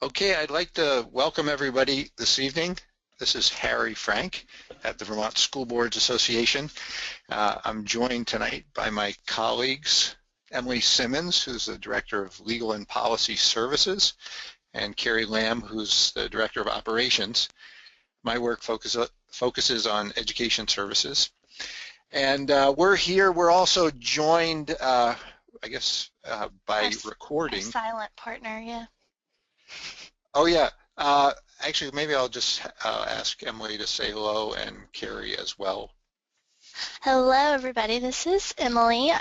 Okay, I'd like to welcome everybody this evening. This is Harry Frank at the Vermont School Boards Association. I'm joined tonight by my colleagues, Emily Simmons, who's the Director of Legal and Policy Services, and Carrie Lamb, who's the Director of Operations. My work focuses on education services. And we're also joined, by recording. Our silent partner, yeah. Oh, yeah. Actually, maybe I'll just ask Emily to say hello and Carrie as well. Hello, everybody. This is Emily.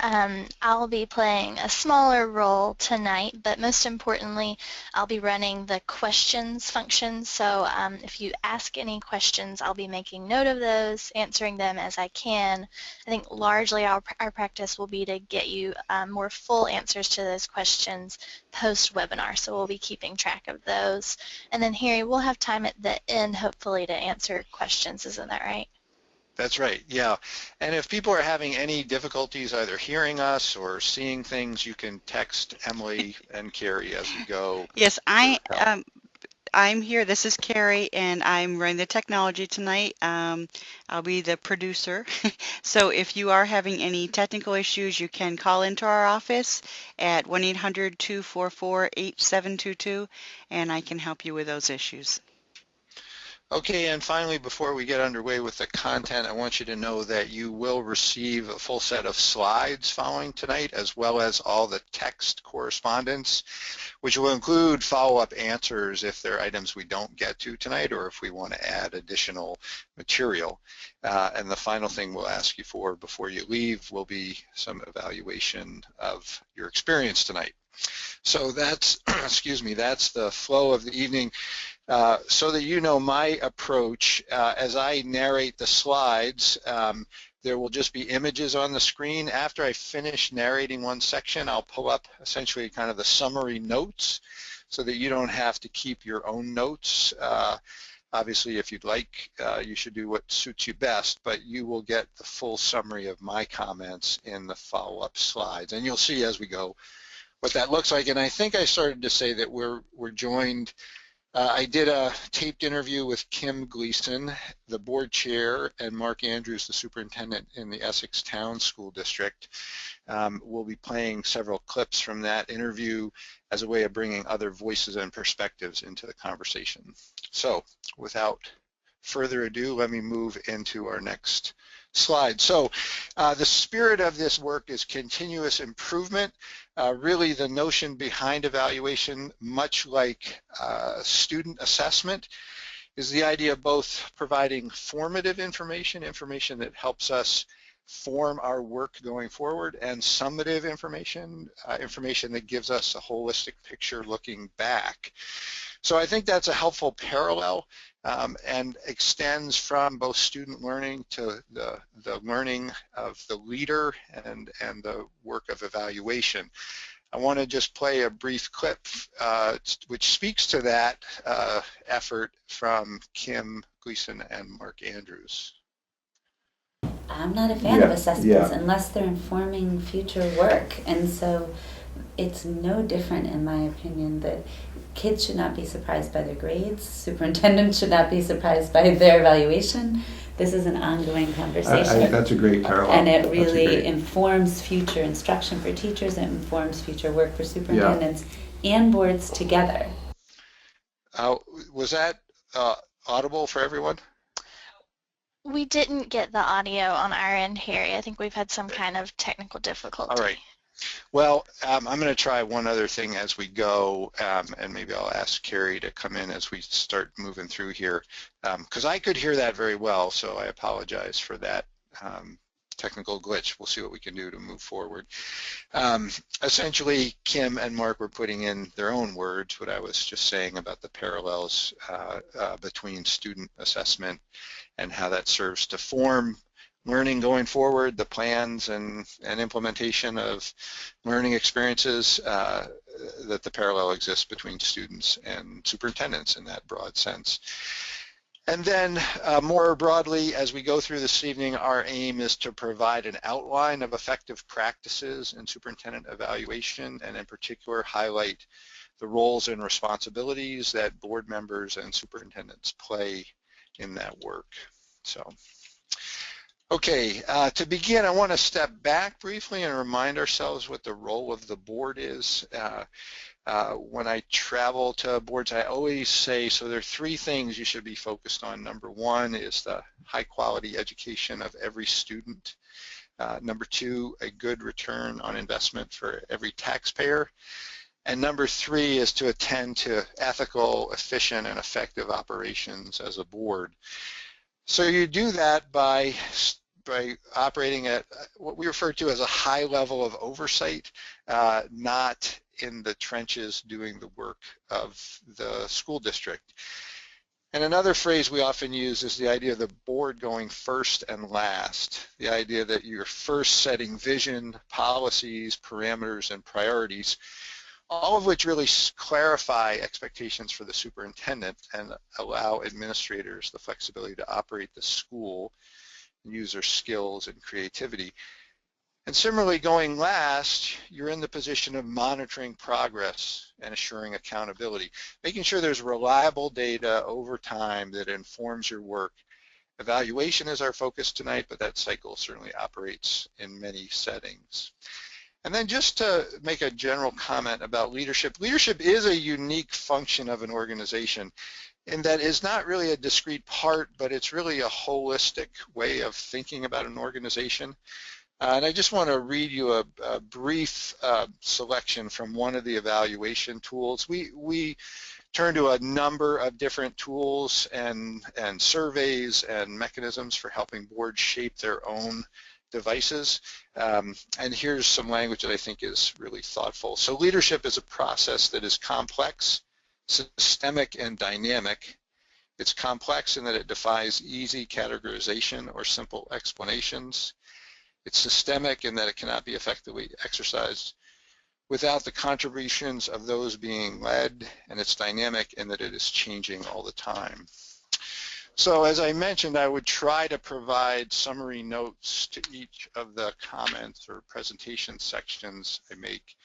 I'll be playing a smaller role tonight, but most importantly, I'll be running the questions function. So if you ask any questions, I'll be making note of those, answering them as I can. I think largely our practice will be to get you more full answers to those questions post-webinar, so we'll be keeping track of those. And then, Harry, we'll have time at the end, hopefully, to answer questions. Isn't that right? That's right, yeah. And if people are having any difficulties either hearing us or seeing things, you can text Emily and Carrie as we go. Yes, I'm here. This is Carrie, and I'm running the technology tonight. I'll be the producer. So if you are having any technical issues, you can call into our office at 1-800-244-8722, and I can help you with those issues. Okay, and finally, before we get underway with the content, I want you to know that you will receive a full set of slides following tonight, as well as all the text correspondence, which will include follow-up answers if there are items we don't get to tonight or if we want to add additional material. And the final thing we'll ask you for before you leave will be some evaluation of your experience tonight. So that's, excuse me, that's the flow of the evening. So that you know my approach, as I narrate the slides, there will just be images on the screen. After I finish narrating one section, I'll pull up essentially kind of the summary notes so that you don't have to keep your own notes. Obviously, if you'd like, you should do what suits you best, but you will get the full summary of my comments in the follow-up slides. And you'll see as we go what that looks like. And I think I started to say that we're joined. I did a taped interview with Kim Gleason, the board chair, and Mark Andrews, the superintendent in the Essex Town School District. We'll be playing several clips from that interview as a way of bringing other voices and perspectives into the conversation. So without further ado, let me move into our next slide. So the spirit of this work is continuous improvement. Really the notion behind evaluation, much like student assessment, is the idea of both providing formative information that helps us form our work going forward, and summative information that gives us a holistic picture looking back. So I think that's a helpful parallel and extends from both student learning to the learning of the leader and the work of evaluation. I want to just play a brief clip which speaks to that effort from Kim Gleason and Mark Andrews. I'm not a fan of assessments unless they're informing future work, and so it's no different in my opinion that kids should not be surprised by their grades, superintendents should not be surprised by their evaluation. This is an ongoing conversation. That's a great parallel. And it really informs future instruction for teachers, it informs future work for superintendents and boards together. Was that audible for everyone? We didn't get the audio on our end, Harry. I think we've had some kind of technical difficulty. All right. Well, I'm going to try one other thing as we go, and maybe I'll ask Carrie to come in as we start moving through here, because I could hear that very well, so I apologize for that technical glitch. We'll see what we can do to move forward. Essentially, Kim and Mark were putting in their own words what I was just saying about the parallels between student assessment and how that serves to form learning going forward, the plans and implementation of learning experiences, that the parallel exists between students and superintendents in that broad sense. And then more broadly, as we go through this evening, our aim is to provide an outline of effective practices in superintendent evaluation, and in particular highlight the roles and responsibilities that board members and superintendents play in that work. So, okay, to begin, I want to step back briefly and remind ourselves what the role of the board is. When I travel to boards, I always say, so there are three things you should be focused on. Number one is the high quality education of every student. Number two, a good return on investment for every taxpayer. And number three is to attend to ethical, efficient, and effective operations as a board. So you do that by operating at what we refer to as a high level of oversight, not in the trenches doing the work of the school district. And another phrase we often use is the idea of the board going first and last, the idea that you're first setting vision, policies, parameters, and priorities, all of which really clarify expectations for the superintendent and allow administrators the flexibility to operate the school and use their skills and creativity. And similarly, going last, you're in the position of monitoring progress and assuring accountability, making sure there's reliable data over time that informs your work. Evaluation is our focus tonight, but that cycle certainly operates in many settings. And then just to make a general comment about leadership, leadership is a unique function of an organization in that it's not really a discrete part, but it's really a holistic way of thinking about an organization. And I just want to read you a brief selection from one of the evaluation tools. We turn to a number of different tools and surveys and mechanisms for helping boards shape their own devices. And here's some language that I think is really thoughtful. So leadership is a process that is complex, systemic, and dynamic. It's complex in that it defies easy categorization or simple explanations. It's systemic in that it cannot be effectively exercised without the contributions of those being led, and it's dynamic in that it is changing all the time. So as I mentioned, I would try to provide summary notes to each of the comments or presentation sections I make.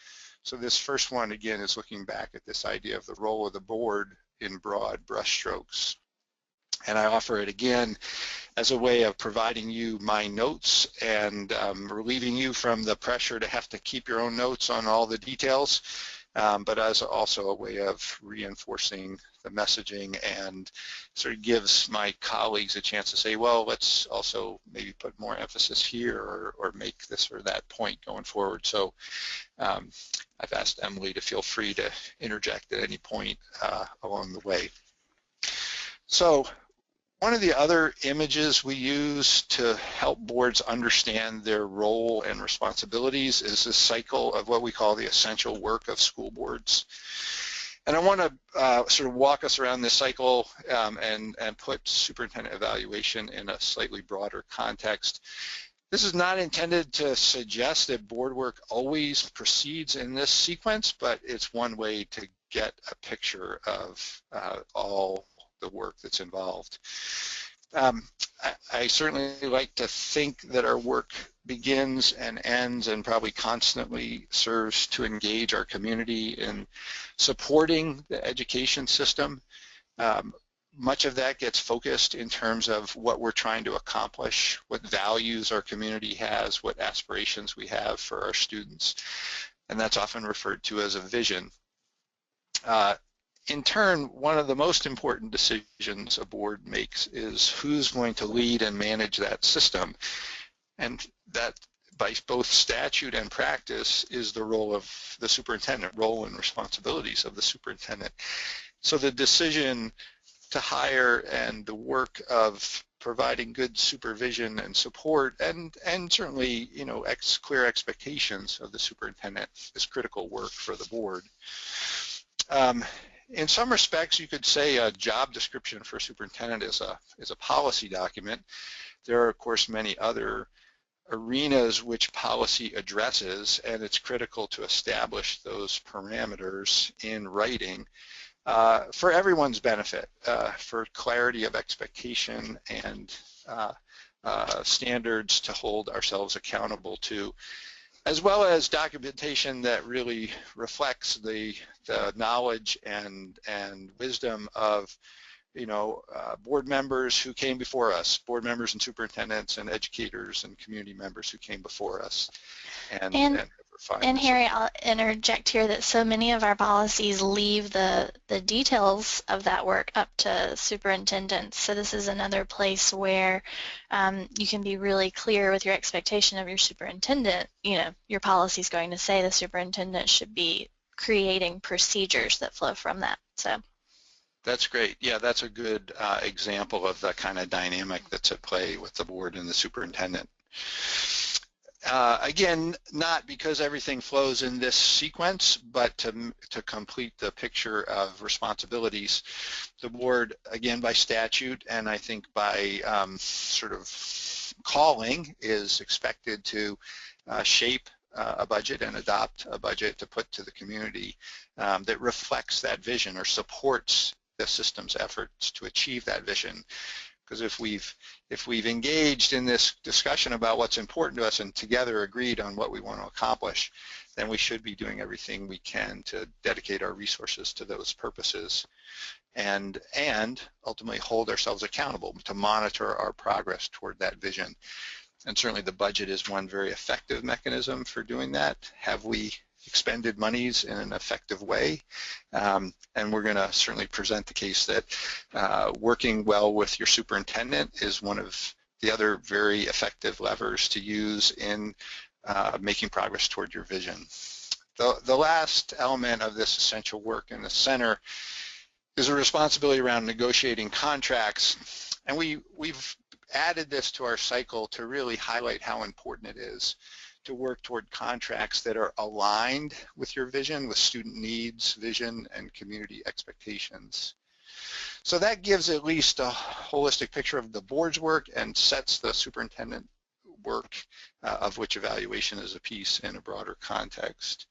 So this first one, again, is looking back at this idea of the role of the board in broad brushstrokes. And I offer it again as a way of providing you my notes and relieving you from the pressure to have to keep your own notes on all the details, but as also a way of reinforcing the messaging and sort of gives my colleagues a chance to say, well, let's also maybe put more emphasis here or make this or that point going forward. So I've asked Emily to feel free to interject at any point along the way. So one of the other images we use to help boards understand their role and responsibilities is this cycle of what we call the essential work of school boards. And I want to sort of walk us around this cycle and put superintendent evaluation in a slightly broader context. This is not intended to suggest that board work always proceeds in this sequence, but it's one way to get a picture of all the work that's involved. I certainly like to think that our work begins and ends and probably constantly serves to engage our community in supporting the education system. Much of that gets focused in terms of what we're trying to accomplish, what values our community has, what aspirations we have for our students, and that's often referred to as a vision. In turn, one of the most important decisions a board makes is who's going to lead and manage that system. And that, by both statute and practice, is the role of the superintendent, role and responsibilities of the superintendent. So the decision to hire and the work of providing good supervision and support and certainly, you know, clear expectations of the superintendent is critical work for the board. In some respects, you could say a job description for a superintendent is a policy document. There are, of course, many other arenas which policy addresses, and it's critical to establish those parameters in writing for everyone's benefit, for clarity of expectation and standards to hold ourselves accountable to. as well as documentation that really reflects the knowledge and wisdom of board members who came before us, board members and superintendents and educators and community members who came before us. And Harry, I'll interject here that so many of our policies leave the details of that work up to superintendents. So this is another place where you can be really clear with your expectation of your superintendent. Your policy is going to say the superintendent should be creating procedures that flow from that. So. That's great. Yeah, that's a good example of the kind of dynamic that's at play with the board and the superintendent. Again, not because everything flows in this sequence, but to complete the picture of responsibilities, the board, again, by statute and I think by sort of calling, is expected to shape a budget and adopt a budget to put to the community that reflects that vision or supports the system's efforts to achieve that vision. Because if we've engaged in this discussion about what's important to us and together agreed on what we want to accomplish, then we should be doing everything we can to dedicate our resources to those purposes and ultimately hold ourselves accountable to monitor our progress toward that vision. And certainly the budget is one very effective mechanism for doing that. Have we expended monies in an effective way? And we're going to certainly present the case that working well with your superintendent is one of the other very effective levers to use in making progress toward your vision. The last element of this essential work in the center is a responsibility around negotiating contracts. And we've added this to our cycle to really highlight how important it is to work toward contracts that are aligned with your vision, with student needs, vision, and community expectations. So that gives at least a holistic picture of the board's work and sets the superintendent work, of which evaluation is a piece, in a broader context.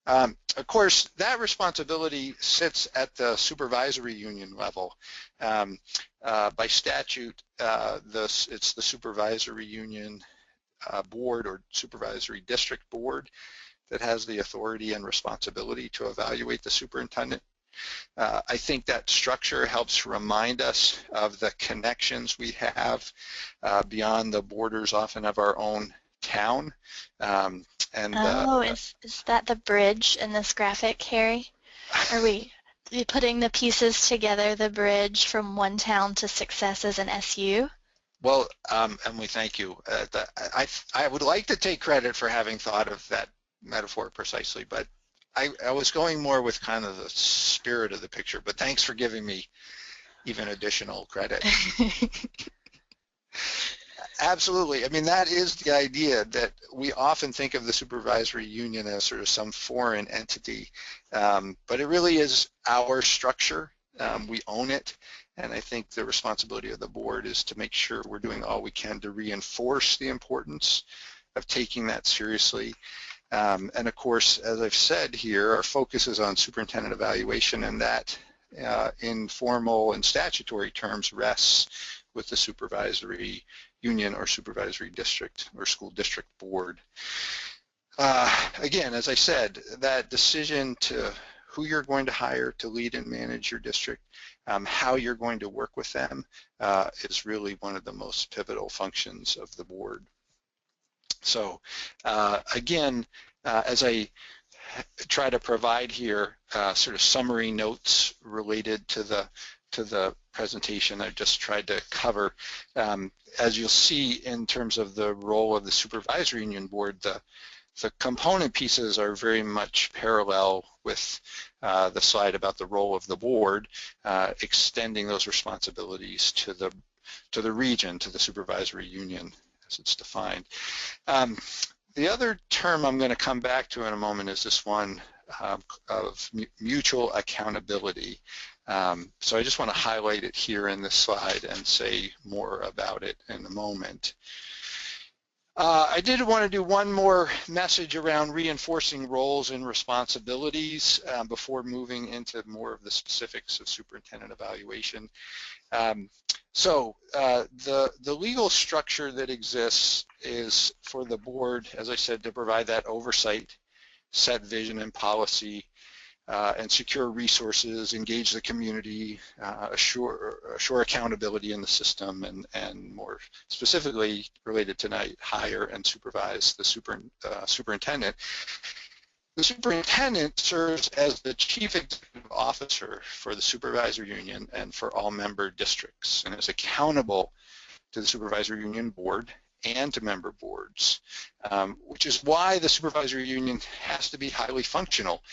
Of course, that responsibility sits at the supervisory union level. By statute, it's the supervisory union board or supervisory district board that has the authority and responsibility to evaluate the superintendent. I think that structure helps remind us of the connections we have beyond the borders often of our own town. Is that the bridge in this graphic, Harry? Are we putting the pieces together, the bridge from one town to success as an SU? Well, Emily, thank you. I would like to take credit for having thought of that metaphor precisely, but I was going more with kind of the spirit of the picture, but thanks for giving me even additional credit. Absolutely. I mean, that is the idea, that we often think of the supervisory union as sort of some foreign entity, but it really is our structure. We own it. And I think the responsibility of the board is to make sure we're doing all we can to reinforce the importance of taking that seriously. And of course, as I've said here, our focus is on superintendent evaluation, and that in formal and statutory terms rests with the supervisory union or supervisory district or school district board. Again, as I said, that decision to who you're going to hire to lead and manage your district, how you're going to work with them is really one of the most pivotal functions of the board. So again, as I try to provide here sort of summary notes related to the presentation I just tried to cover, as you'll see in terms of the role of the supervisory union board, the component pieces are very much parallel with the slide about the role of the board, extending those responsibilities to the region, to the supervisory union as it's defined. The other term I'm going to come back to in a moment is this one of mutual accountability. So I just want to highlight it here in this slide and say more about it in a moment. I did want to do one more message around reinforcing roles and responsibilities before moving into more of the specifics of superintendent evaluation. So the legal structure that exists is for the board, as I said, to provide that oversight, set vision and policy, and secure resources, engage the community, assure accountability in the system, and more specifically related tonight, hire and supervise the superintendent. The superintendent serves as the chief executive officer for the supervisor union and for all member districts, and is accountable to the supervisor union board and to member boards, which is why the supervisor union has to be highly functional,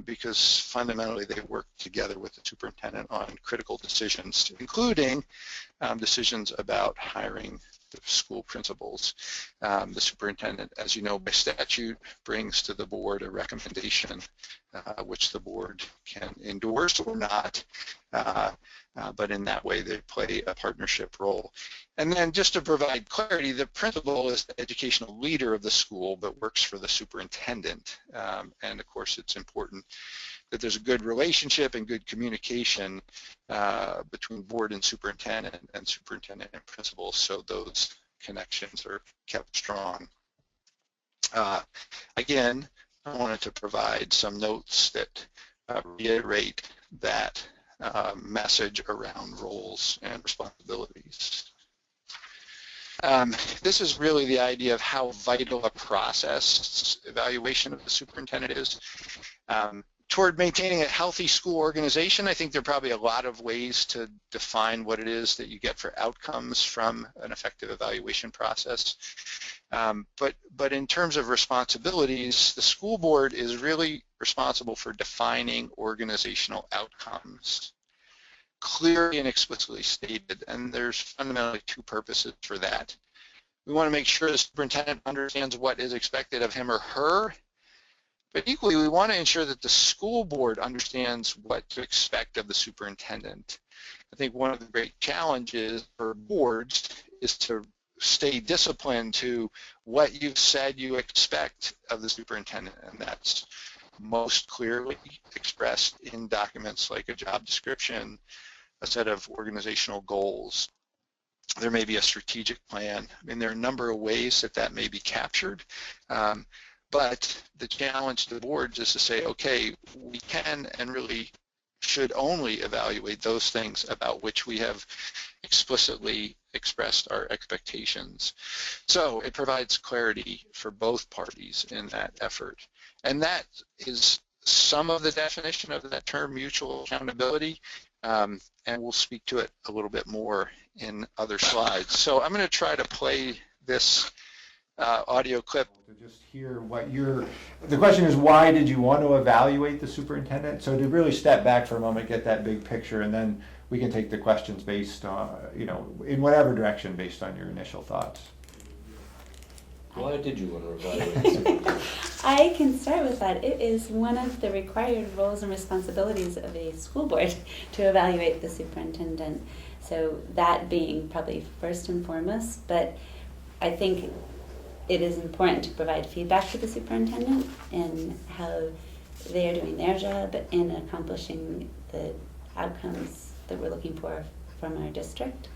because fundamentally they work together with the superintendent on critical decisions, including decisions about hiring the school principals. The superintendent, as you know, by statute, brings to the board a recommendation which the board can endorse or not, but in that way they play a partnership role. And then just to provide clarity, the principal is the educational leader of the school but works for the superintendent. And of course it's important that there's a good relationship and good communication between board and superintendent and principal, so those connections are kept strong. Again, I wanted to provide some notes that reiterate that message around roles and responsibilities. This is really the idea of how vital a process evaluation of the superintendent is. Toward maintaining a healthy school organization, I think there are probably a lot of ways to define what it is that you get for outcomes from an effective evaluation process. But in terms of responsibilities, the school board is really responsible for defining organizational outcomes, clearly and explicitly stated, and there's fundamentally two purposes for that. We want to make sure the superintendent understands what is expected of him or her, but equally we want to ensure that the school board understands what to expect of the superintendent. I think one of the great challenges for boards is to stay disciplined to what you've said you expect of the superintendent, and that's most clearly expressed in documents like a job description, a set of organizational goals. There may be a strategic plan. I mean, there are a number of ways that that may be captured, but the challenge to the boards is to say, okay, we can and really should only evaluate those things about which we have explicitly expressed our expectations. So it provides clarity for both parties in that effort. And that is some of the definition of that term, mutual accountability, and we'll speak to it a little bit more in other slides. So I'm going to try to play this audio clip. To just hear what the question is, why did you want to evaluate the superintendent? So to really step back for a moment, get that big picture, and then we can take the questions based on, in whatever direction based on your initial thoughts. Why did you want to evaluate the superintendent? I can start with that. It is one of the required roles and responsibilities of a school board to evaluate the superintendent. So that being probably first and foremost, but I think it is important to provide feedback to the superintendent and how they are doing their job in accomplishing the outcomes that we're looking for from our district.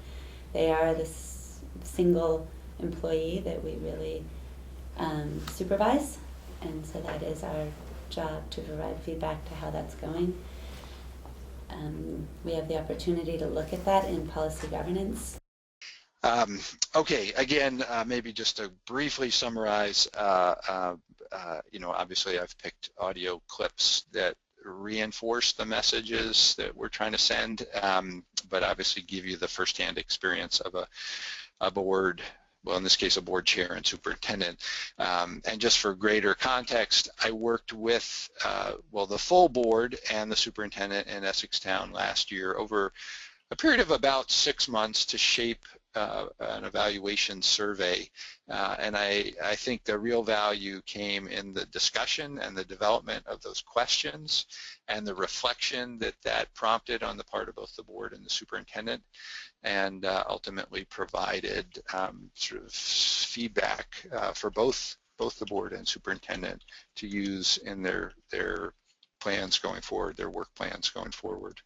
They are the single employee that we really supervise, and so that is our job to provide feedback to how that's going. We have the opportunity to look at that in policy governance. Okay, again, maybe just to briefly summarize, obviously I've picked audio clips that reinforce the messages that we're trying to send, but obviously give you the firsthand experience of a board, well, in this case, a board chair and superintendent. And just for greater context, I worked with, the full board and the superintendent in Essextown last year over a period of about 6 months to shape an evaluation survey, and I think the real value came in the discussion and the development of those questions and the reflection that prompted on the part of both the board and the superintendent, and ultimately provided sort of feedback for both the board and superintendent to use in their plans going forward, their work plans going forward.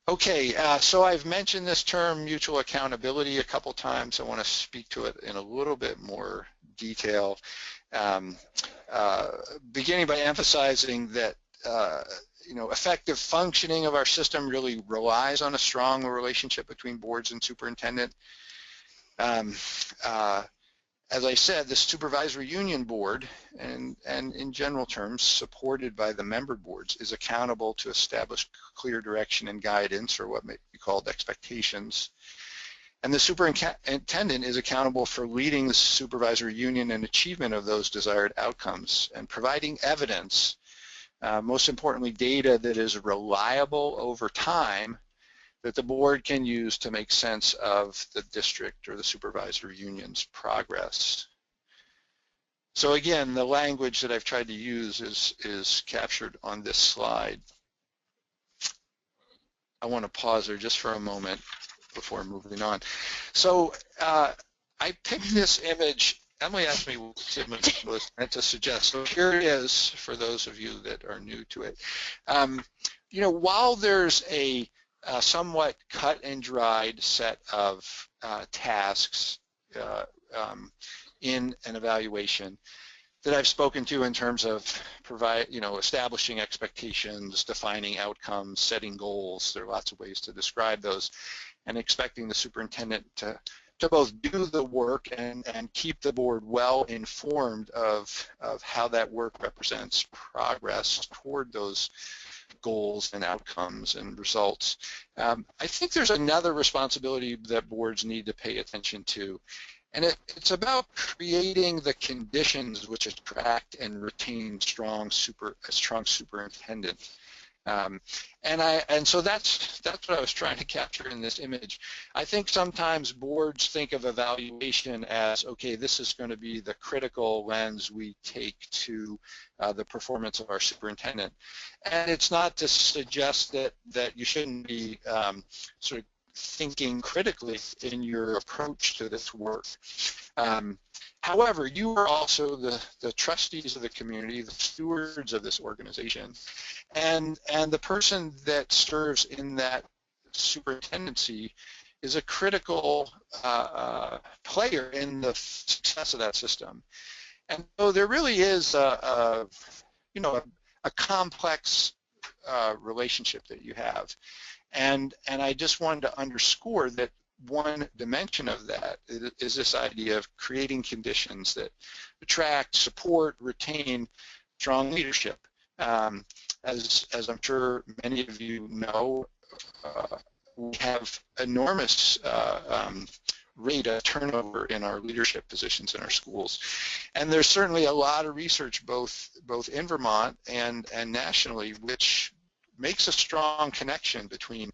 Okay, so I've mentioned this term mutual accountability a couple times. I want to speak to it in a little bit more detail, beginning by emphasizing that effective functioning of our system really relies on a strong relationship between boards and superintendent. As I said, the supervisory union board, and in general terms, supported by the member boards, is accountable to establish clear direction and guidance, or what may be called expectations. And the superintendent is accountable for leading the supervisory union in achievement of those desired outcomes and providing evidence, most importantly data that is reliable over time, that the board can use to make sense of the district or the supervisory union's progress. So again, the language that I've tried to use is captured on this slide. I want to pause there just for a moment before moving on. So I picked this image. Emily asked me what image was meant to suggest. So here it is for those of you that are new to it. While there's a somewhat cut and dried set of tasks in an evaluation that I've spoken to in terms of establishing expectations, defining outcomes, setting goals. There are lots of ways to describe those, and expecting the superintendent to both do the work and keep the board well informed of how that work represents progress toward those goals and outcomes and results. I think there's another responsibility that boards need to pay attention to, and it's about creating the conditions which attract and retain a strong superintendent. And so that's what I was trying to capture in this image. I think sometimes boards think of evaluation as, okay, this is going to be the critical lens we take to the performance of our superintendent. And it's not to suggest that you shouldn't be sort of thinking critically in your approach to this work. However, you are also the trustees of the community, the stewards of this organization, and the person that serves in that superintendency is a critical player in the success of that system. And so there really is a complex relationship that you have. And I just wanted to underscore that one dimension of that is this idea of creating conditions that attract, support, retain strong leadership. As I'm sure many of you know, we have enormous rate of turnover in our leadership positions in our schools. And there's certainly a lot of research both in Vermont and nationally which makes a strong connection between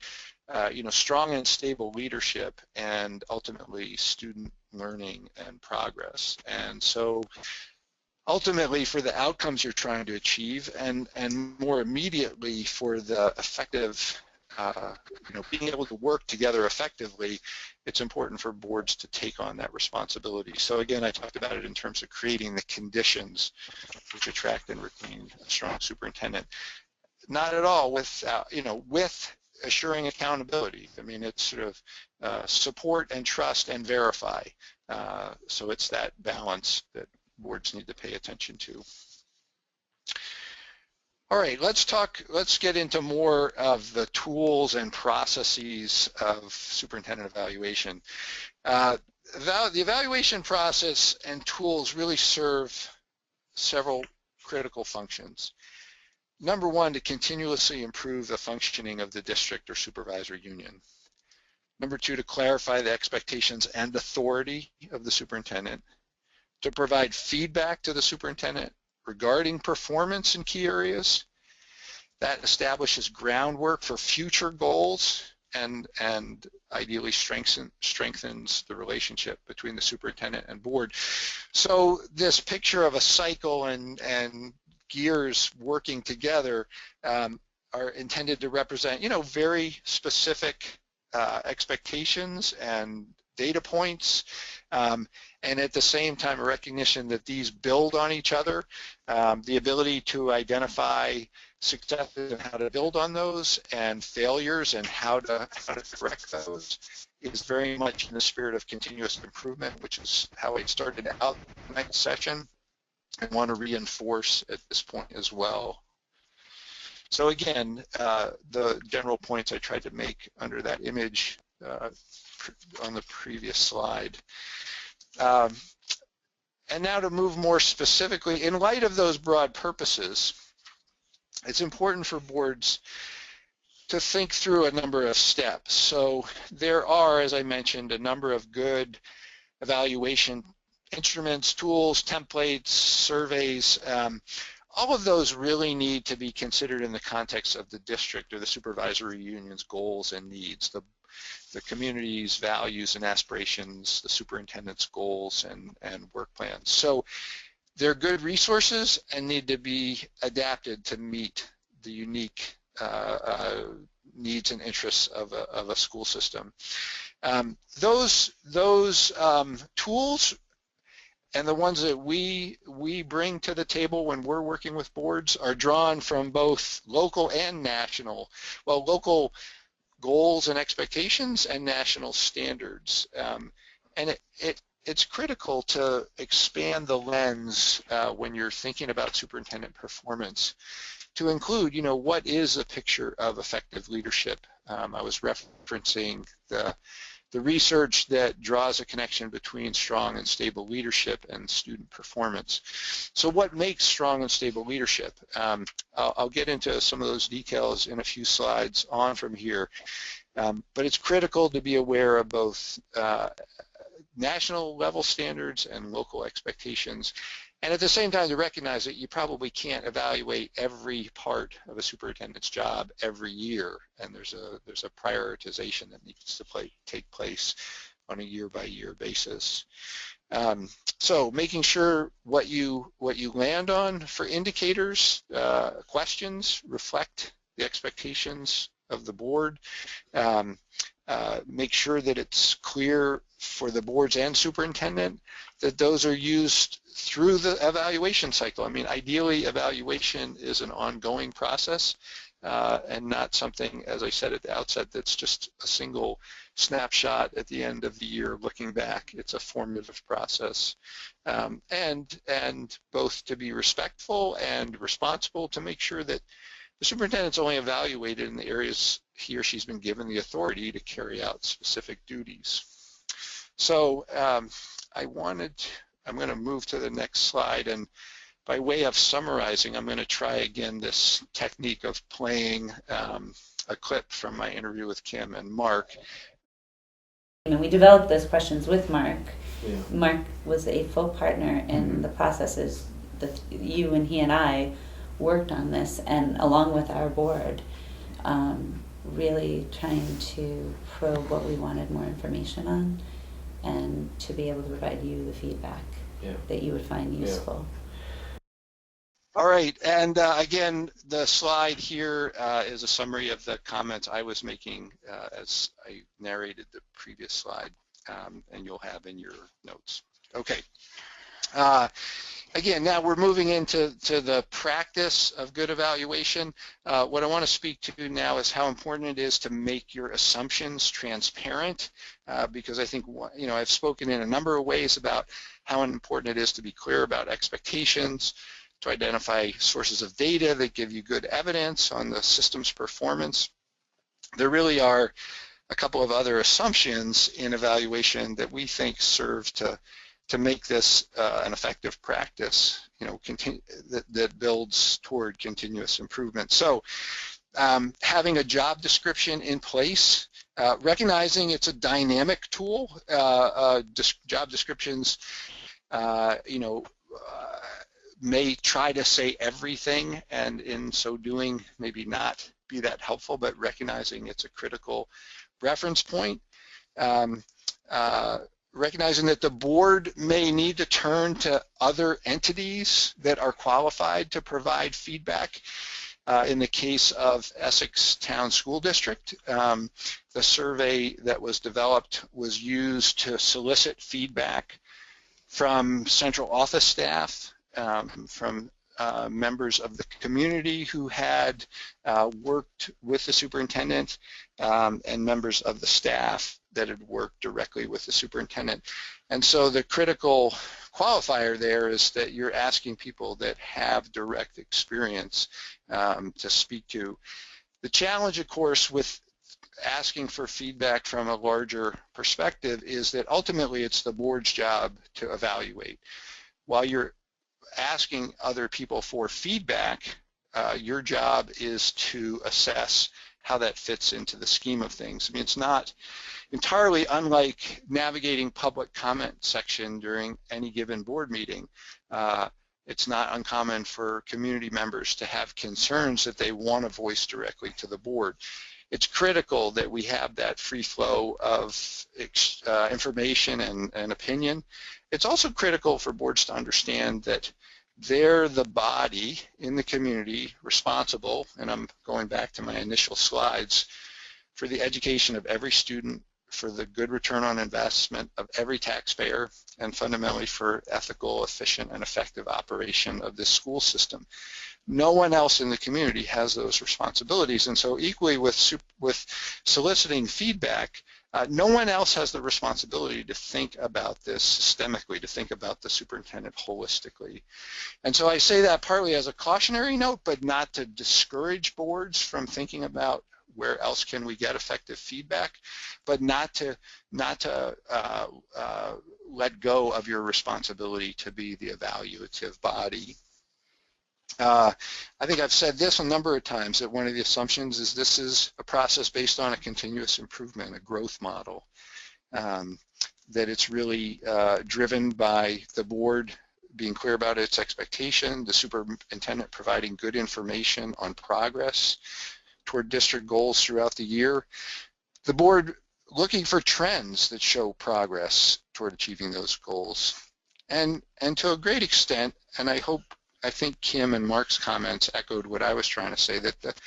strong and stable leadership and ultimately student learning and progress. And so ultimately for the outcomes you're trying to achieve and more immediately for the effective, being able to work together effectively, it's important for boards to take on that responsibility. So again, I talked about it in terms of creating the conditions which attract and retain a strong superintendent. Not at all with assuring accountability. I mean, it's sort of support and trust and verify. So it's that balance that boards need to pay attention to. All right, let's get into more of the tools and processes of superintendent evaluation. The evaluation process and tools really serve several critical functions. Number one, to continuously improve the functioning of the district or supervisory union. Number two, to clarify the expectations and authority of the superintendent. To provide feedback to the superintendent regarding performance in key areas. That establishes groundwork for future goals and ideally strengthens the relationship between the superintendent and board. So this picture of a cycle and gears working together are intended to represent, very specific expectations and data points, and at the same time a recognition that these build on each other, the ability to identify successes and how to build on those, and failures and how to correct those is very much in the spirit of continuous improvement, which is how I started out tonight's session. I want to reinforce at this point as well. So again, the general points I tried to make under that image on the previous slide. And now to move more specifically, in light of those broad purposes, it's important for boards to think through a number of steps. So there are, as I mentioned, a number of good evaluation instruments, tools, templates, surveys. All of those really need to be considered in the context of the district or the supervisory union's goals and needs, the community's values and aspirations, the superintendent's goals and work plans. So they're good resources and need to be adapted to meet the unique needs and interests of a school system. Those tools and the ones that we bring to the table when we're working with boards are drawn from both local and national, well, local goals and expectations and national standards. And it's critical to expand the lens when you're thinking about superintendent performance to include, what is a picture of effective leadership? I was referencing the research that draws a connection between strong and stable leadership and student performance. So what makes strong and stable leadership? I'll get into some of those details in a few slides on from here, but it's critical to be aware of both national level standards and local expectations, and at the same time to recognize that you probably can't evaluate every part of a superintendent's job every year, and there's a prioritization that needs to take place on a year-by-year basis. So making sure what you land on for indicators, questions reflect the expectations of the board. Make sure that it's clear for the boards and superintendent that those are used through the evaluation cycle. I mean, ideally, evaluation is an ongoing process and not something, as I said at the outset, that's just a single snapshot at the end of the year looking back. It's a formative process. And both to be respectful and responsible to make sure that the superintendent's only evaluated in the areas he or she's been given the authority to carry out specific duties. So I'm going to move to the next slide, and by way of summarizing, I'm going to try again this technique of playing a clip from my interview with Kim and Mark. And we developed those questions with Mark. Yeah. Mark was a full partner in the processes that you and he and I worked on this, and along with our board, really trying to probe what we wanted more information on and to be able to provide you the feedback that you would find useful. All right, and again, the slide here is a summary of the comments I was making as I narrated the previous slide, and you'll have in your notes. Okay. Again, now we're moving into the practice of good evaluation. What I want to speak to now is how important it is to make your assumptions transparent, because I think, I've spoken in a number of ways about how important it is to be clear about expectations, to identify sources of data that give you good evidence on the system's performance. There really are a couple of other assumptions in evaluation that we think serve to make this an effective practice, that builds toward continuous improvement. So having a job description in place, recognizing it's a dynamic tool. Job descriptions, may try to say everything, and in so doing maybe not be that helpful, but recognizing it's a critical reference point. Recognizing that the board may need to turn to other entities that are qualified to provide feedback. In the case of Essex Town School District, the survey that was developed was used to solicit feedback from central office staff, from members of the community who had worked with the superintendent, and members of the staff that had worked directly with the superintendent. And so the critical qualifier there is that you're asking people that have direct experience to speak to. The challenge, of course, with asking for feedback from a larger perspective is that ultimately it's the board's job to evaluate. While you're asking other people for feedback, your job is to assess how that fits into the scheme of things. I mean, it's not entirely unlike navigating public comment section during any given board meeting. It's not uncommon for community members to have concerns that they want to voice directly to the board. It's critical that we have that free flow of information and opinion. It's also critical for boards to understand that they're the body in the community responsible, and I'm going back to my initial slides, for the education of every student, for the good return on investment of every taxpayer, and fundamentally for ethical, efficient, and effective operation of this school system. No one else in the community has those responsibilities, and so equally with soliciting feedback, no one else has the responsibility to think about this systemically, to think about the superintendent holistically. And so I say that partly as a cautionary note, but not to discourage boards from thinking about where else can we get effective feedback, but not to let go of your responsibility to be the evaluative body. I think I've said this a number of times, that one of the assumptions is this is a process based on a continuous improvement, a growth model, that it's really driven by the board being clear about its expectation, the superintendent providing good information on progress toward district goals throughout the year, the board looking for trends that show progress toward achieving those goals. And to a great extent, and I think Kim and Mark's comments echoed what I was trying to say, that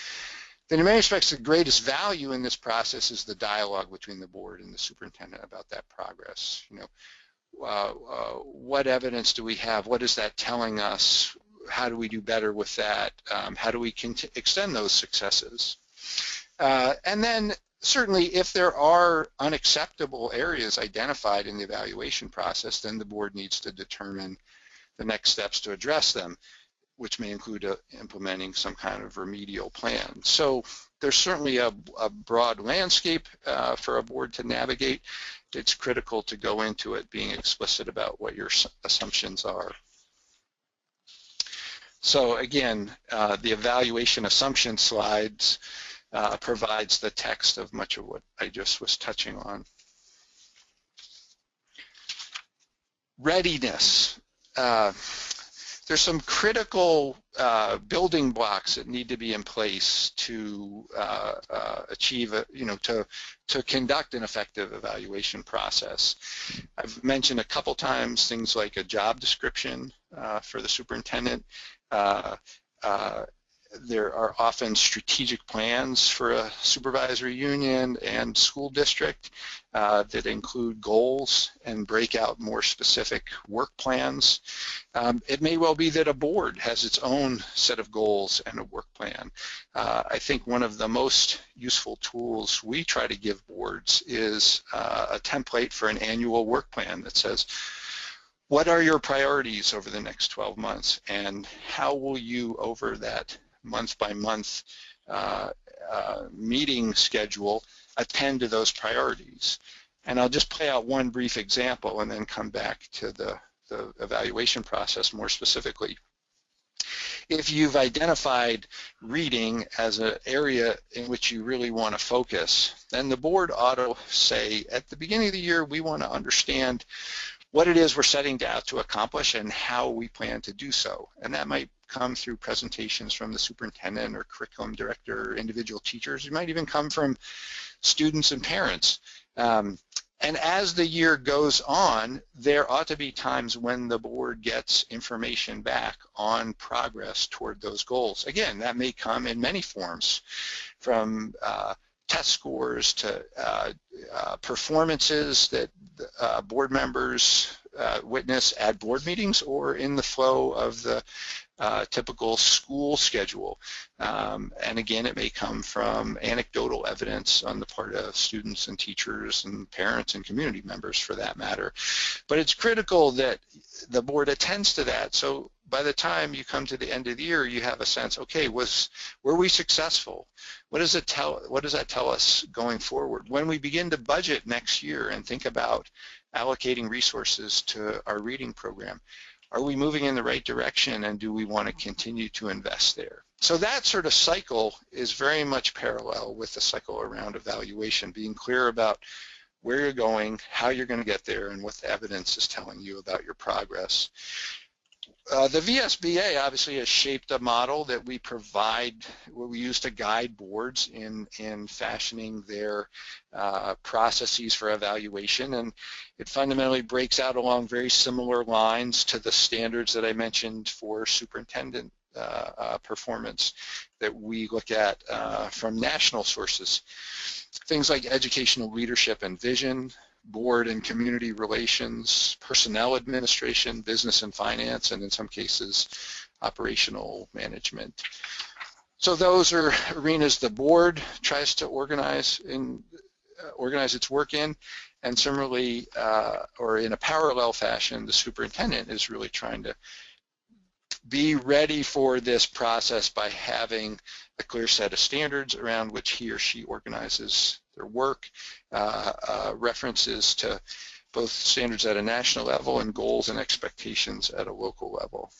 in many respects the greatest value in this process is the dialogue between the board and the superintendent about that progress. You know, what evidence do we have? What is that telling us? How do we do better with that? How do we extend those successes? And then certainly if there are unacceptable areas identified in the evaluation process, then the board needs to determine the next steps to address them, which may include implementing some kind of remedial plan. So there's certainly a broad landscape for a board to navigate. It's critical to go into it being explicit about what your assumptions are. So again, the evaluation assumption slides provides the text of much of what I just was touching on. Readiness. There's some critical building blocks that need to be in place to achieve, to conduct an effective evaluation process. I've mentioned a couple times things like a job description for the superintendent. There are often strategic plans for a supervisory union and school district that include goals and break out more specific work plans. It may well be that a board has its own set of goals and a work plan. I think one of the most useful tools we try to give boards is a template for an annual work plan that says, what are your priorities over the next 12 months, and how will you, over that month-by-month meeting schedule, attend to those priorities? And I'll just play out one brief example and then come back to the evaluation process more specifically. If you've identified reading as an area in which you really want to focus, then the board ought to say, at the beginning of the year, we want to understand what it is we're setting out to accomplish and how we plan to do so. And that might come through presentations from the superintendent or curriculum director or individual teachers. It might even come from students and parents. And as the year goes on, there ought to be times when the board gets information back on progress toward those goals. Again, that may come in many forms, from test scores to performances that board members witness at board meetings or in the flow of the typical school schedule. And again, it may come from anecdotal evidence on the part of students and teachers and parents and community members for that matter. But it's critical that the board attends to that. So by the time you come to the end of the year, you have a sense, okay, were we successful? What does that tell us going forward? When we begin to budget next year and think about allocating resources to our reading program, are we moving in the right direction, and do we want to continue to invest there? So that sort of cycle is very much parallel with the cycle around evaluation, being clear about where you're going, how you're going to get there, and what the evidence is telling you about your progress. The VSBA obviously has shaped a model that we provide, what we use to guide boards in fashioning their processes for evaluation, and it fundamentally breaks out along very similar lines to the standards that I mentioned for superintendent performance that we look at from national sources. Things like educational leadership and vision, board and community relations, personnel administration, business and finance, and in some cases, operational management. So those are arenas the board tries to organize its work in, and similarly, or in a parallel fashion, the superintendent is really trying to be ready for this process by having a clear set of standards around which he or she organizes their work, references to both standards at a national level and goals and expectations at a local level.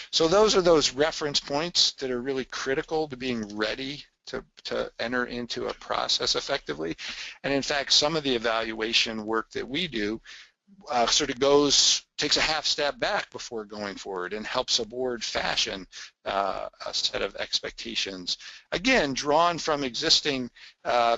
So those are those reference points that are really critical to being ready to enter into a process effectively. And in fact, some of the evaluation work that we do sort of takes a half step back before going forward and helps a board fashion a set of expectations, again, drawn from existing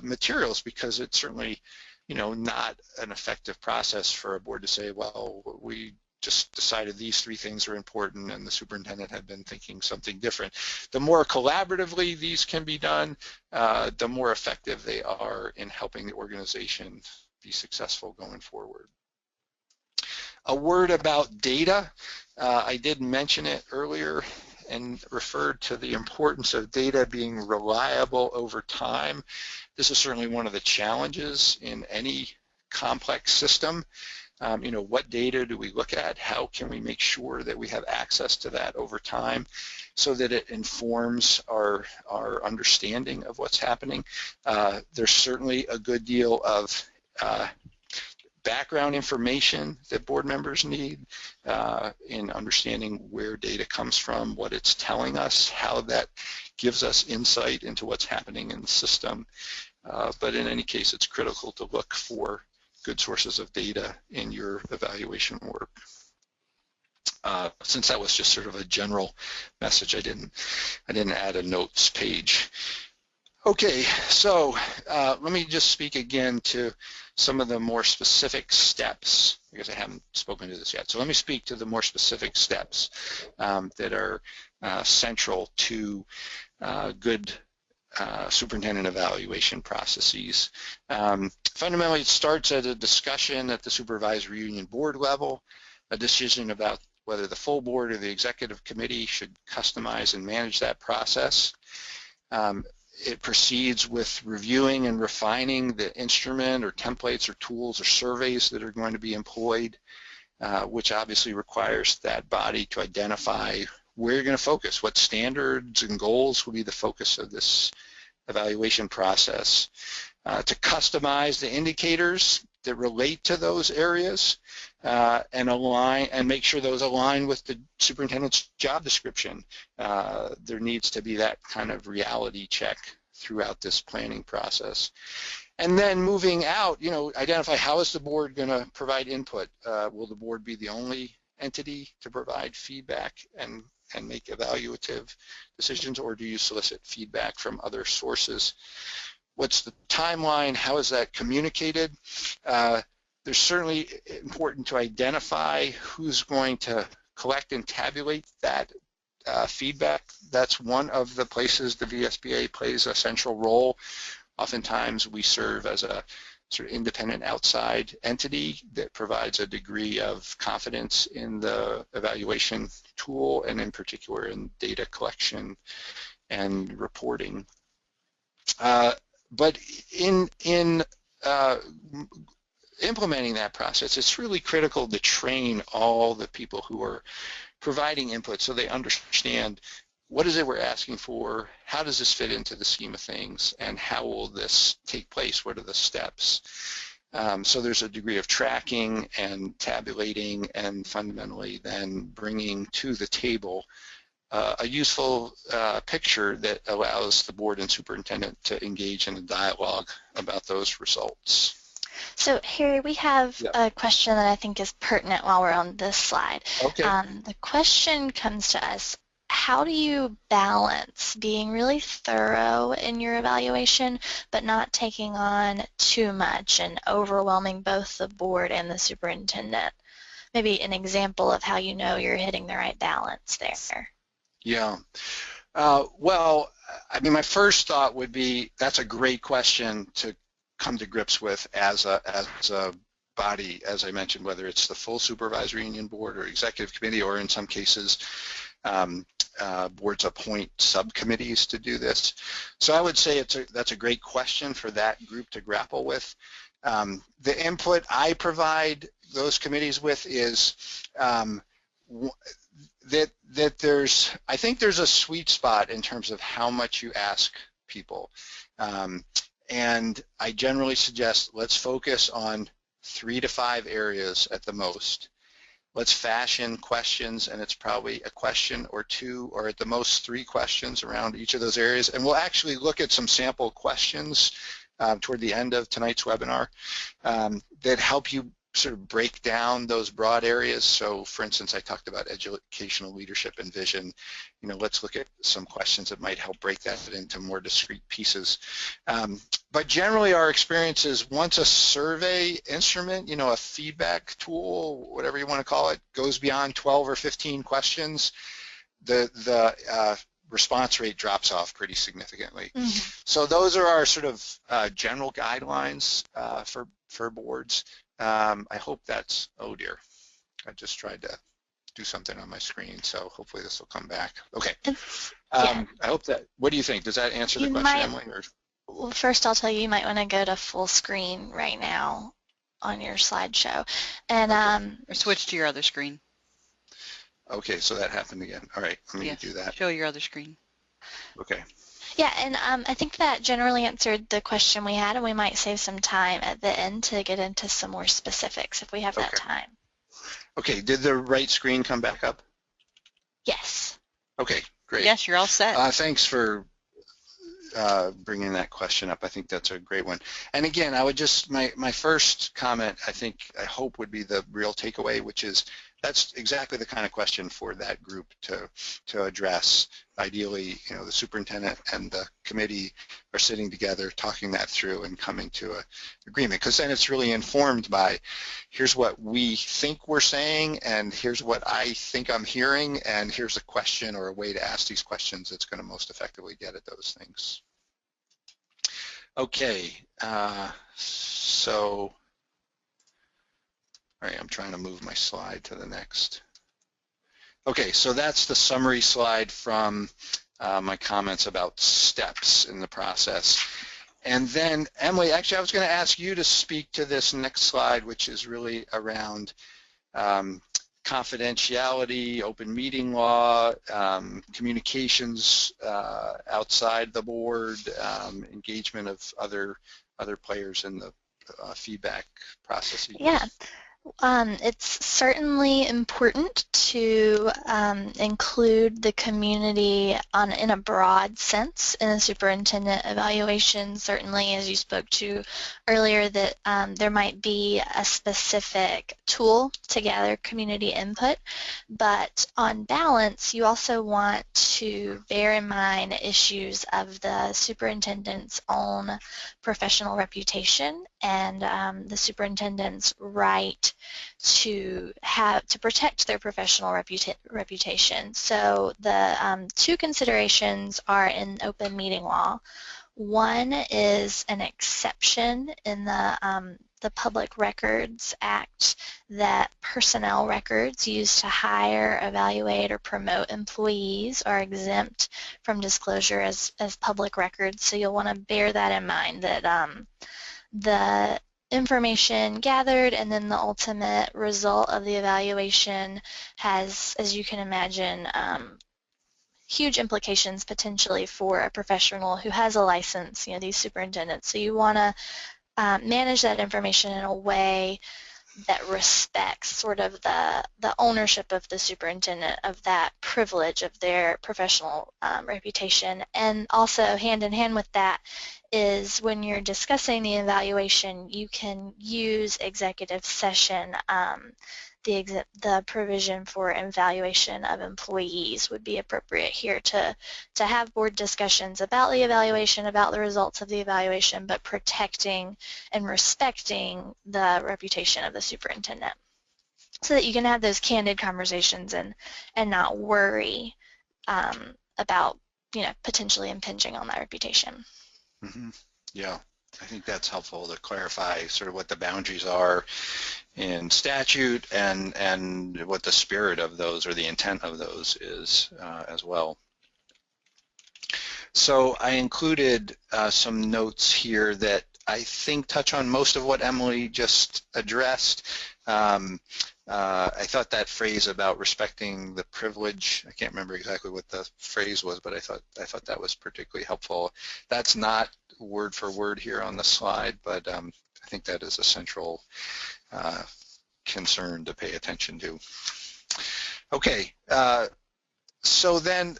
materials, because it's certainly, not an effective process for a board to say, well, we just decided these 3 things are important and the superintendent had been thinking something different. The more collaboratively these can be done, the more effective they are in helping the organization be successful going forward. A word about data. I did mention it earlier and referred to the importance of data being reliable over time. This is certainly one of the challenges in any complex system. What data do we look at? How can we make sure that we have access to that over time so that it informs our understanding of what's happening? There's certainly a good deal of background information that board members need in understanding where data comes from, what it's telling us, how that gives us insight into what's happening in the system. But in any case, it's critical to look for good sources of data in your evaluation work. Since that was just sort of a general message, I didn't add a notes page. Okay, so let me just speak again to some of the more specific steps, because I haven't spoken to this yet. So let me speak to the more specific steps that are central to good superintendent evaluation processes. Fundamentally, it starts at a discussion at the supervisory union board level, a decision about whether the full board or the executive committee should customize and manage that process. It proceeds with reviewing and refining the instrument or templates or tools or surveys that are going to be employed, which obviously requires that body to identify where you're going to focus, what standards and goals will be the focus of this evaluation process, to customize the indicators that relate to those areas and align and make sure those align with the superintendent's job description. There needs to be that kind of reality check throughout this planning process. And then moving out, identify how is the board going to provide input. Will the board be the only entity to provide feedback and make evaluative decisions, or do you solicit feedback from other sources? What's the timeline? How is that communicated? There's certainly important to identify who's going to collect and tabulate that feedback. That's one of the places the VSBA plays a central role. Oftentimes we serve as a sort of independent outside entity that provides a degree of confidence in the evaluation tool, and in particular in data collection and reporting. But in implementing that process, it's really critical to train all the people who are providing input so they understand what is it we're asking for, how does this fit into the scheme of things, and how will this take place, what are the steps. So there's a degree of tracking and tabulating, and fundamentally then bringing to the table a useful picture that allows the board and superintendent to engage in a dialogue about those results. So Harry, we have a question that I think is pertinent while we're on this slide. Okay. The question comes to us, how do you balance being really thorough in your evaluation but not taking on too much and overwhelming both the board and the superintendent? Maybe an example of how you know you're hitting the right balance there. Yeah. Well, I mean, my first thought would be that's a great question to come to grips with as a body, as I mentioned, whether it's the full supervisory union board or executive committee, or in some cases boards appoint subcommittees to do this. So I would say that's a great question for that group to grapple with. The input I provide those committees with is that I think there's a sweet spot in terms of how much you ask people. And I generally suggest let's focus on 3 to 5 areas at the most. Let's fashion questions, and it's probably a question or 2, or at the most 3 questions around each of those areas. And we'll actually look at some sample questions toward the end of tonight's webinar that help you sort of break down those broad areas. So for instance, I talked about educational leadership and vision. Let's look at some questions that might help break that into more discrete pieces. But generally our experience is once a survey instrument, a feedback tool, whatever you want to call it, goes beyond 12 or 15 questions, the response rate drops off pretty significantly. Mm-hmm. So those are our sort of general guidelines for boards. I hope that's, oh dear, I just tried to do something on my screen, so hopefully this will come back. Okay. I hope that, what do you think? Does that answer the question, Emily? Or? Well, first I'll tell you, you might want to go to full screen right now on your slideshow. And or switch to your other screen. Okay, so that happened again. All right, let me do that. Show your other screen. Okay. Yeah, and I think that generally answered the question we had, and we might save some time at the end to get into some more specifics if we have that time. Okay, did the right screen come back up? Yes. Okay, great. Yes, you're all set. Thanks for bringing that question up. I think that's a great one. And again, I would just, my first comment, I hope would be the real takeaway, which is that's exactly the kind of question for that group to address. Ideally, the superintendent and the committee are sitting together, talking that through and coming to an agreement, because then it's really informed by here's what we think we're saying, and here's what I think I'm hearing, and here's a question or a way to ask these questions that's going to most effectively get at those things. Okay, so all right, I'm trying to move my slide to the next. Okay, so that's the summary slide from my comments about steps in the process. And then, Emily, actually I was going to ask you to speak to this next slide, which is really around confidentiality, open meeting law, communications outside the board, engagement of other players in the feedback processes. Yeah. It's certainly important to include the community in a broad sense in a superintendent evaluation. Certainly, as you spoke to earlier, that there might be a specific tool to gather community input, but on balance, you also want to bear in mind issues of the superintendent's own professional reputation and the superintendent's right to protect their professional reputation. So the 2 considerations are in open meeting law. One is an exception in the Public Records Act that personnel records used to hire, evaluate, or promote employees are exempt from disclosure as public records. So you'll want to bear that in mind, that the information gathered and then the ultimate result of the evaluation has, as you can imagine, huge implications potentially for a professional who has a license, these superintendents. So you want to manage that information in a way that respects sort of the ownership of the superintendent of that privilege of their professional reputation. And also hand in hand with that is when you're discussing the evaluation, you can use executive session. The provision for evaluation of employees would be appropriate here to have board discussions about the evaluation, about the results of the evaluation, but protecting and respecting the reputation of the superintendent, so that you can have those candid conversations and not worry about potentially impinging on that reputation. Mm-hmm. Yeah, I think that's helpful to clarify sort of what the boundaries are in statute and what the spirit of those or the intent of those is as well. So I included some notes here that I think touch on most of what Emily just addressed. I thought that phrase about respecting the privilege, I can't remember exactly what the phrase was, but I thought that was particularly helpful. That's not word for word here on the slide, but I think that is a central concern to pay attention to. Okay, so then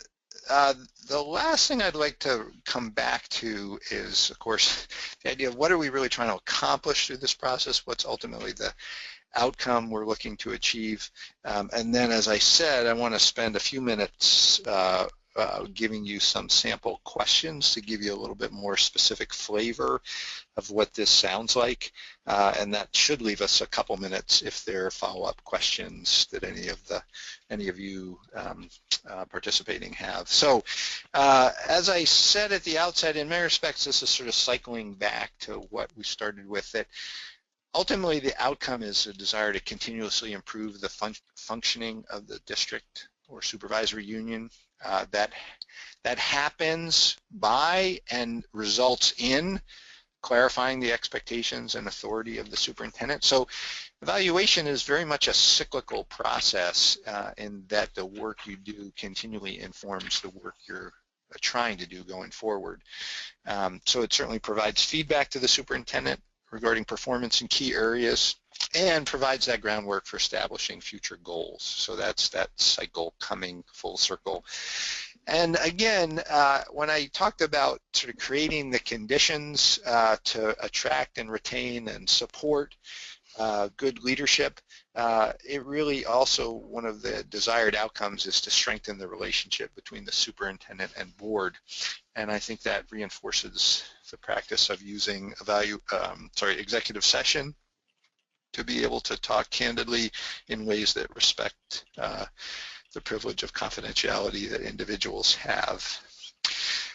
the last thing I'd like to come back to is, of course, the idea of what are we really trying to accomplish through this process, what's ultimately the outcome we're looking to achieve. And then, as I said, I want to spend a few minutes giving you some sample questions to give you a little bit more specific flavor of what this sounds like. And that should leave us a couple minutes if there are follow-up questions that any of you participating have. So as I said at the outset, in many respects, this is sort of cycling back to what we started with, that ultimately the outcome is a desire to continuously improve the functioning of the district or supervisory union. That happens by and results in clarifying the expectations and authority of the superintendent. So evaluation is very much a cyclical process in that the work you do continually informs the work you're trying to do going forward. So it certainly provides feedback to the superintendent regarding performance in key areas and provides that groundwork for establishing future goals. So that's that cycle coming full circle. And again, when I talked about sort of creating the conditions to attract and retain and support good leadership, it really also, one of the desired outcomes is to strengthen the relationship between the superintendent and board. And I think that reinforces the practice of using executive session to be able to talk candidly in ways that respect the privilege of confidentiality that individuals have.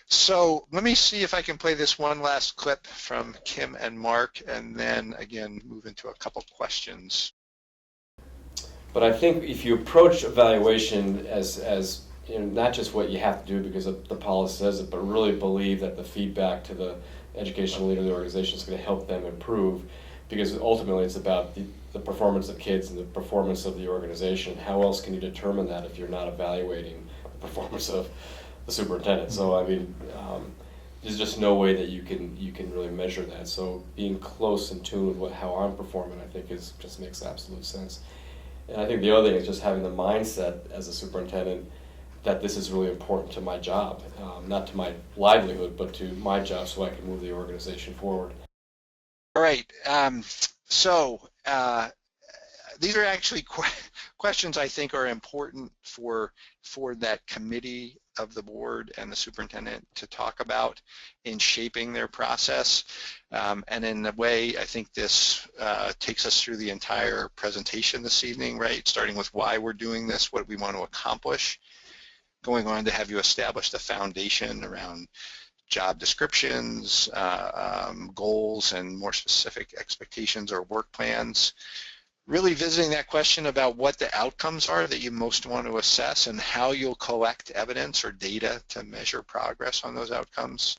So let me see if I can play this one last clip from Kim and Mark, and then again move into a couple questions. But I think if you approach evaluation as not just what you have to do because the policy says it, but really believe that the feedback to the educational leader of the organization is going to help them improve, because ultimately it's about the performance of kids and the performance of the organization. How else can you determine that if you're not evaluating the performance of the superintendent? So I mean, there's just no way that you can really measure that. So being close in tune with how I'm performing, I think, just makes absolute sense. And I think the other thing is just having the mindset as a superintendent that this is really important to my job, not to my livelihood, but to my job, so I can move the organization forward. All right. So these are actually questions I think are important for that committee of the board and the superintendent to talk about in shaping their process. And in a way, I think this takes us through the entire presentation this evening, right? Starting with why we're doing this, what we want to accomplish, going on to have you establish the foundation around job descriptions, goals, and more specific expectations or work plans. Really visiting that question about what the outcomes are that you most want to assess and how you'll collect evidence or data to measure progress on those outcomes.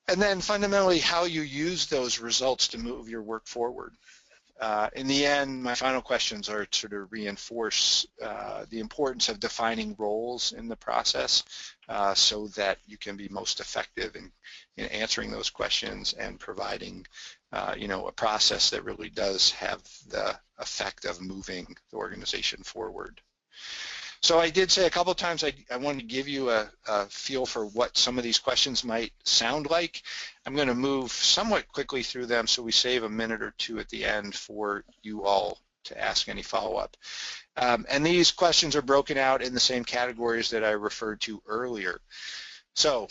And then fundamentally how you use those results to move your work forward. In the end, my final questions are to sort of reinforce the importance of defining roles in the process so that you can be most effective in answering those questions and providing a process that really does have the effect of moving the organization forward. So I did say a couple of times I wanted to give you a feel for what some of these questions might sound like. I'm going to move somewhat quickly through them so we save a minute or two at the end for you all to ask any follow-up. And these questions are broken out in the same categories that I referred to earlier. So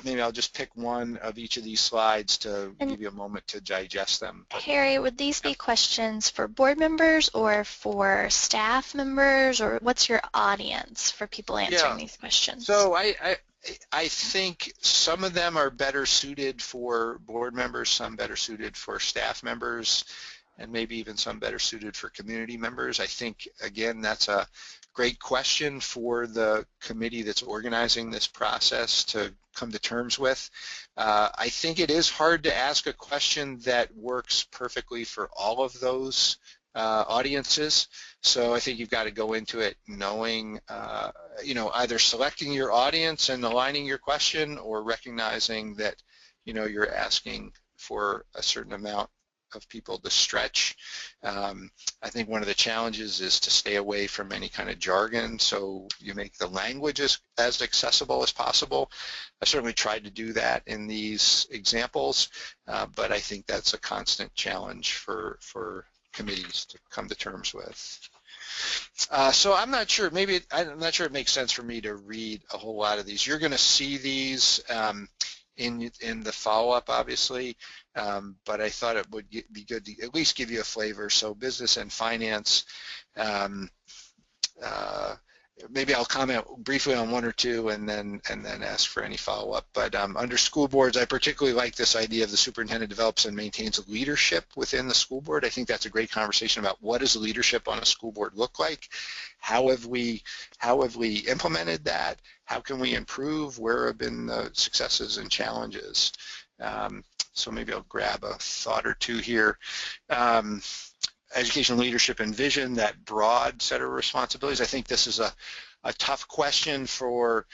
maybe I'll just pick one of each of these slides to give you a moment to digest them. Harry, would these be questions for board members or for staff members, or what's your audience for people answering these questions? So I think some of them are better suited for board members, some better suited for staff members, and maybe even some better suited for community members. I think, again, that's a great question for the committee that's organizing this process to come to terms with. I think it is hard to ask a question that works perfectly for all of those audiences. So I think you've got to go into it knowing, either selecting your audience and aligning your question, or recognizing that, you're asking for a certain amount of people to stretch. I think one of the challenges is to stay away from any kind of jargon, so you make the language as accessible as possible. I certainly tried to do that in these examples, but I think that's a constant challenge for committees to come to terms with. So I'm not sure, I'm not sure it makes sense for me to read a whole lot of these. You're going to see these in the follow-up, obviously, but I thought it would be good to at least give you a flavor. So business and finance, maybe I'll comment briefly on one or two and then ask for any follow-up. But under school boards, I particularly like this idea of the superintendent develops and maintains leadership within the school board. I think that's a great conversation about what does leadership on a school board look like? How have we implemented that? How can we improve? Where have been the successes and challenges? So maybe I'll grab a thought or two here. Educational leadership and vision, that broad set of responsibilities. I think this is a tough question for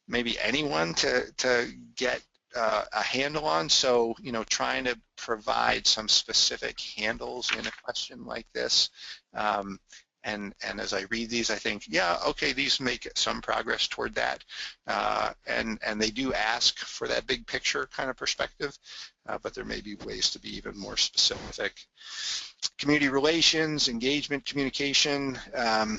maybe anyone to get a handle on. So, trying to provide some specific handles in a question like this. And as I read these, I think, yeah, okay, these make some progress toward that. And they do ask for that big picture kind of perspective, but there may be ways to be even more specific. Community relations, engagement, communication. I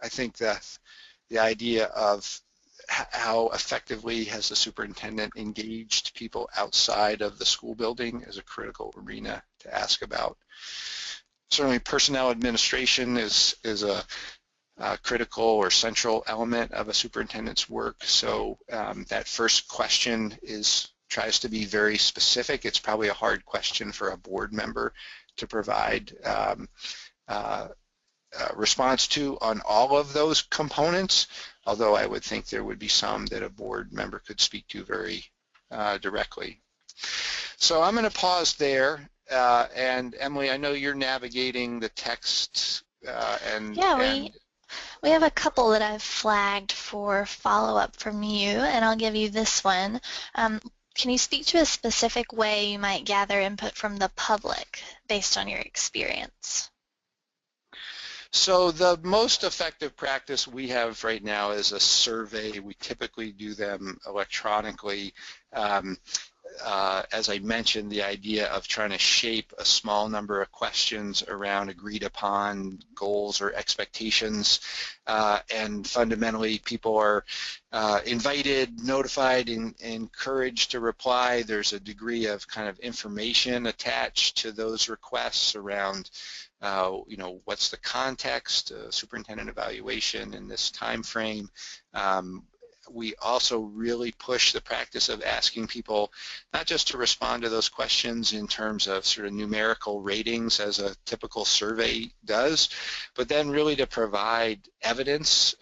think the idea of how effectively has the superintendent engaged people outside of the school building is a critical arena to ask about. Certainly personnel administration is a critical or central element of a superintendent's work. So that first question tries to be very specific. It's probably a hard question for a board member to provide response to on all of those components, although I would think there would be some that a board member could speak to very directly. So I'm going to pause there. And Emily, I know you're navigating the text we have a couple that I've flagged for follow-up from you, and I'll give you this one. Can you speak to a specific way you might gather input from the public based on your experience? So the most effective practice we have right now is a survey. We typically do them electronically. As I mentioned, the idea of trying to shape a small number of questions around agreed upon goals or expectations, and fundamentally people are invited, notified, and encouraged to reply. There's a degree of kind of information attached to those requests around what's the context, superintendent evaluation in this time frame, we also really push the practice of asking people not just to respond to those questions in terms of sort of numerical ratings as a typical survey does, but then really to provide evidence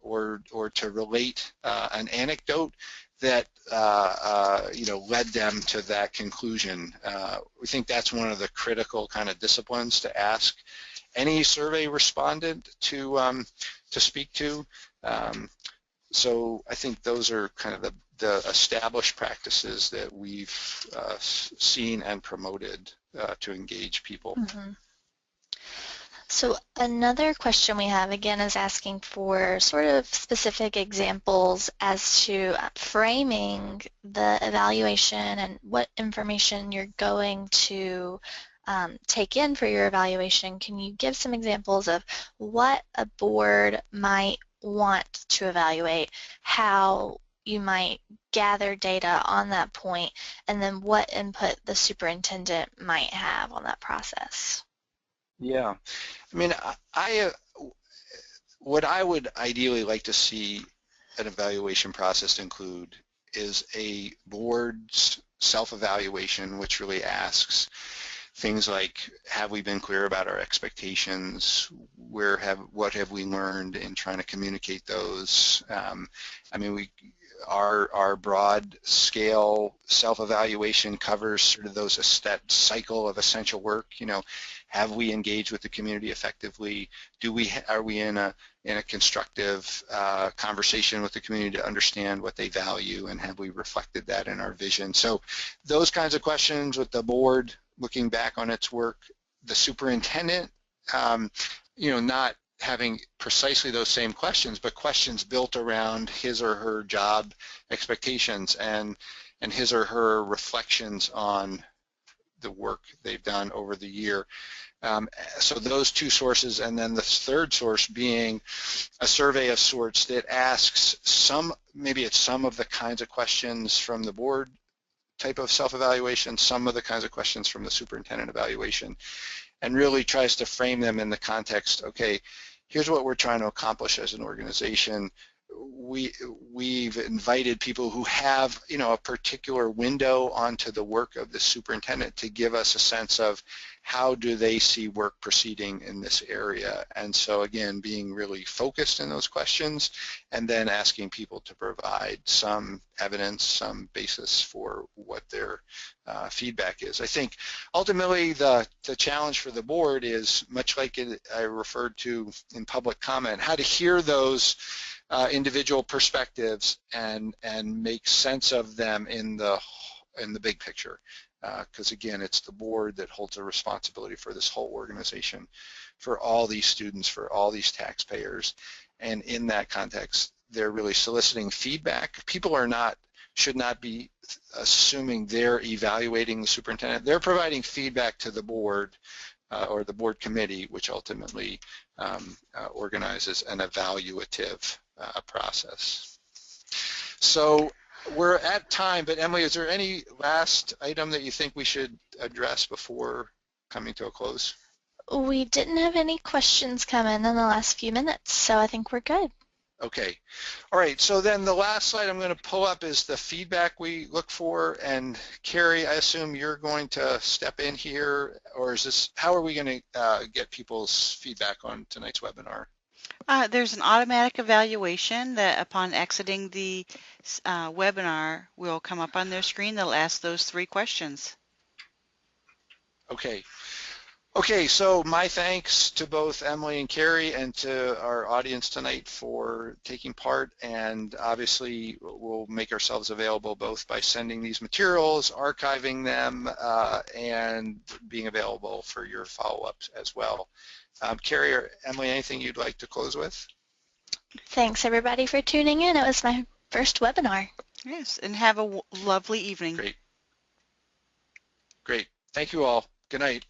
or to relate an anecdote that led them to that conclusion. We think that's one of the critical kind of disciplines to ask any survey respondent to speak to. So I think those are kind of the established practices that we've seen and promoted to engage people. Mm-hmm. So another question we have again is asking for sort of specific examples as to framing the evaluation and what information you're going to take in for your evaluation. Can you give some examples of what a board might want to evaluate, how you might gather data on that point, and then what input the superintendent might have on that process? Yeah, I mean, what I would ideally like to see an evaluation process include is a board's self-evaluation, which really asks things like, have we been clear about our expectations? What have we learned in trying to communicate those? I mean, our broad scale self-evaluation covers sort of that cycle of essential work. Have we engaged with the community effectively? Are we in a constructive conversation with the community to understand what they value, and have we reflected that in our vision? So those kinds of questions with the board looking back on its work, the superintendent, not having precisely those same questions, but questions built around his or her job expectations and his or her reflections on the work they've done over the year. So those two sources, and then the third source being a survey of sorts that asks maybe it's some of the kinds of questions from the board type of self-evaluation, some of the kinds of questions from the superintendent evaluation, and really tries to frame them in the context, okay, here's what we're trying to accomplish as an organization. We've invited people who have, a particular window onto the work of the superintendent to give us a sense of how do they see work proceeding in this area. And so again, being really focused in those questions, and then asking people to provide some evidence, some basis for what their feedback is. I think ultimately the challenge for the board is, much like I referred to in public comment, how to hear those individual perspectives and make sense of them in the big picture. Because again, it's the board that holds a responsibility for this whole organization, for all these students, for all these taxpayers, and in that context, they're really soliciting feedback. People should not be assuming they're evaluating the superintendent. They're providing feedback to the board or the board committee, which ultimately organizes an evaluative process. So we're at time, but Emily, is there any last item that you think we should address before coming to a close? We didn't have any questions come in the last few minutes, so I think we're good. Okay. All right, so then the last slide I'm going to pull up is the feedback we look for, and Carrie, I assume you're going to step in here, or how are we going to get people's feedback on tonight's webinar? There's an automatic evaluation that upon exiting the webinar will come up on their screen. They'll ask those 3 questions. Okay. Okay, so my thanks to both Emily and Carrie and to our audience tonight for taking part, and obviously we'll make ourselves available both by sending these materials, archiving them, and being available for your follow-ups as well. Carrie or Emily, anything you'd like to close with? Thanks everybody for tuning in. It was my first webinar. Yes, and have a lovely evening. Great. Great. Thank you all. Good night.